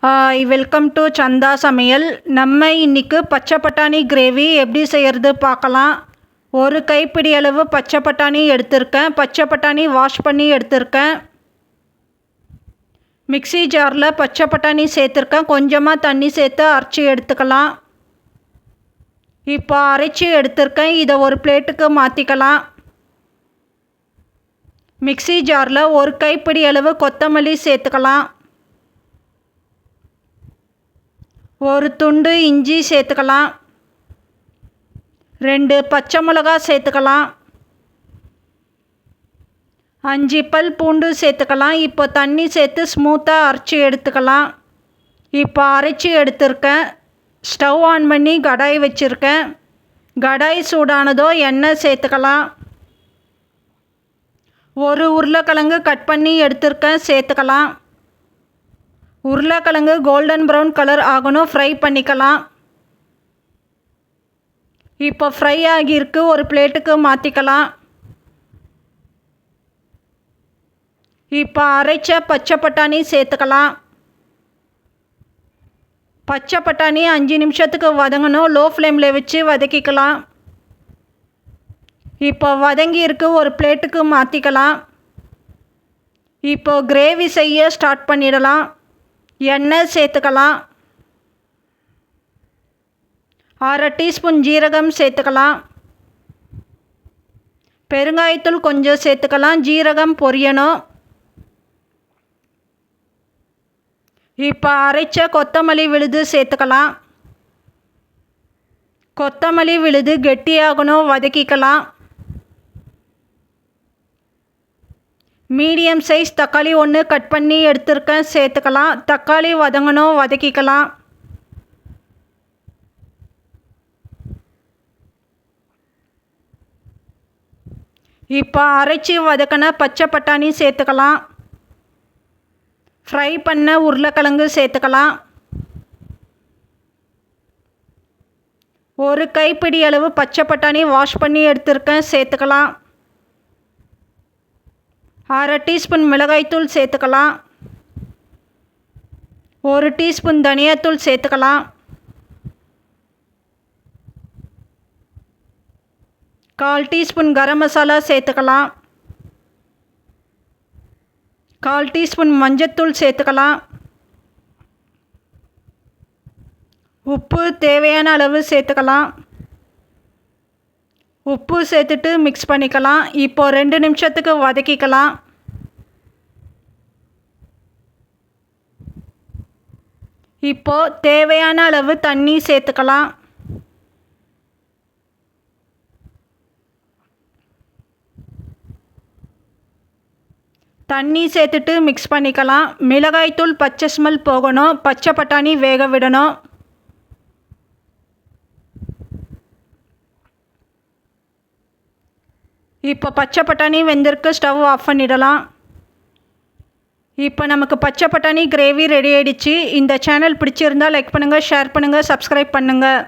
Welcome to சந்தா சமையல். நம்ம இன்றைக்கி பச்சை பட்டாணி கிரேவி எப்படி செய்கிறது பார்க்கலாம். ஒரு கைப்பிடி அளவு பச்சை பட்டாணி எடுத்திருக்கேன். பச்சை பட்டாணி வாஷ் பண்ணி எடுத்திருக்கேன். மிக்ஸி ஜாரில் பச்சை பட்டாணி சேர்த்துருக்கேன். கொஞ்சமாக தண்ணி சேர்த்து அரைச்சி எடுத்துக்கலாம். இப்போ அரைச்சி எடுத்திருக்கேன். இதை ஒரு பிளேட்டுக்கு மாற்றிக்கலாம். மிக்ஸி ஜாரில் ஒரு கைப்பிடி அளவு கொத்தமல்லி சேர்த்துக்கலாம். ஒரு துண்டு இஞ்சி சேர்த்துக்கலாம். 2 பச்சை மிளகா சேர்த்துக்கலாம். 5 பல் பூண்டு சேர்த்துக்கலாம். இப்போ தண்ணி சேர்த்து ஸ்மூத்தாக அரைச்சி எடுத்துக்கலாம். இப்போ அரைச்சி எடுத்திருக்கேன். ஸ்டவ் ஆன் பண்ணி கடாய் வச்சுருக்கேன். கடாய் சூடானதோ எண்ணெய் சேர்த்துக்கலாம். ஒரு உருளைக்கிழங்கு கட் பண்ணி எடுத்திருக்கேன், சேர்த்துக்கலாம். உருளைக்கிழங்கு கோல்டன் ப்ரௌன் கலர் ஆகணும், ஃப்ரை பண்ணிக்கலாம். இப்போ ஃப்ரை ஆகியிருக்கு, ஒரு பிளேட்டுக்கு மாற்றிக்கலாம். இப்போ அரைச்ச பச்சை பட்டாணி சேர்த்துக்கலாம். பச்சை பட்டாணி 5 நிமிஷத்துக்கு வதங்கணும். லோ ஃப்ளேமில் வச்சு வதக்கிக்கலாம். இப்போ வதங்கி இருக்கு, ஒரு பிளேட்டுக்கு மாற்றிக்கலாம். இப்போ கிரேவி செய்ய ஸ்டார்ட் பண்ணிடலாம். எண்ணெய் சேர்த்துக்கலாம். 1/2 டீஸ்பூன் ஜீரகம் சேர்த்துக்கலாம். பெருங்காயத்தூள் கொஞ்சம் சேர்த்துக்கலாம். ஜீரகம் பொரியணும். இப்போ அரைச்ச கொத்தமல்லி விழுது சேர்த்துக்கலாம். கொத்தமல்லி விழுது கெட்டியாகணும், வதக்கிக்கலாம். மீடியம் சைஸ் தக்காளி 1 கட் பண்ணி எடுத்துருக்கேன், சேர்த்துக்கலாம். தக்காளி வதங்கணும், வதக்கிக்கலாம். இப்போ அரைச்சி வதக்கின பச்சை பட்டாணி சேர்த்துக்கலாம். ஃப்ரை பண்ண உருளைக்கிழங்கு சேர்த்துக்கலாம். ஒரு கைப்பிடி அளவு பச்சை பட்டாணி வாஷ் பண்ணி எடுத்துருக்கேன், சேர்த்துக்கலாம். 1/2 டீஸ்பூன் மிளகாய்த்தூள் சேர்த்துக்கலாம். 1 டீஸ்பூன் தனியாத்தூள் சேர்த்துக்கலாம். 1/4 டீஸ்பூன் கரம் மசாலா சேர்த்துக்கலாம். 1/4 டீஸ்பூன் மஞ்சத்தூள் சேர்த்துக்கலாம். உப்பு தேவையான அளவு சேர்த்துக்கலாம். உப்பு சேர்த்துட்டு மிக்ஸ் பண்ணிக்கலாம். இப்போ 2 நிமிஷத்துக்கு வதக்கிக்கலாம். இப்போ தேவையான அளவு தண்ணி சேர்த்துக்கலாம். தண்ணி சேர்த்துட்டு மிக்ஸ் பண்ணிக்கலாம். மிளகாய்த்தூள் பச்சை ஸ்மெல் போகணும். பச்சை பட்டாணி வேக விடணும். இப்போ பச்சை பட்டாணி வெந்திருக்கு, ஸ்டவ் ஆஃப் பண்ணிடலாம். இப்போ நமக்கு பச்சை பட்டாணி கிரேவி ரெடி ஆகிடுச்சு. இந்த சேனல் பிடிச்சிருந்தால் லைக் பண்ணுங்கள், ஷேர் பண்ணுங்கள், சப்ஸ்கிரைப் பண்ணுங்கள்.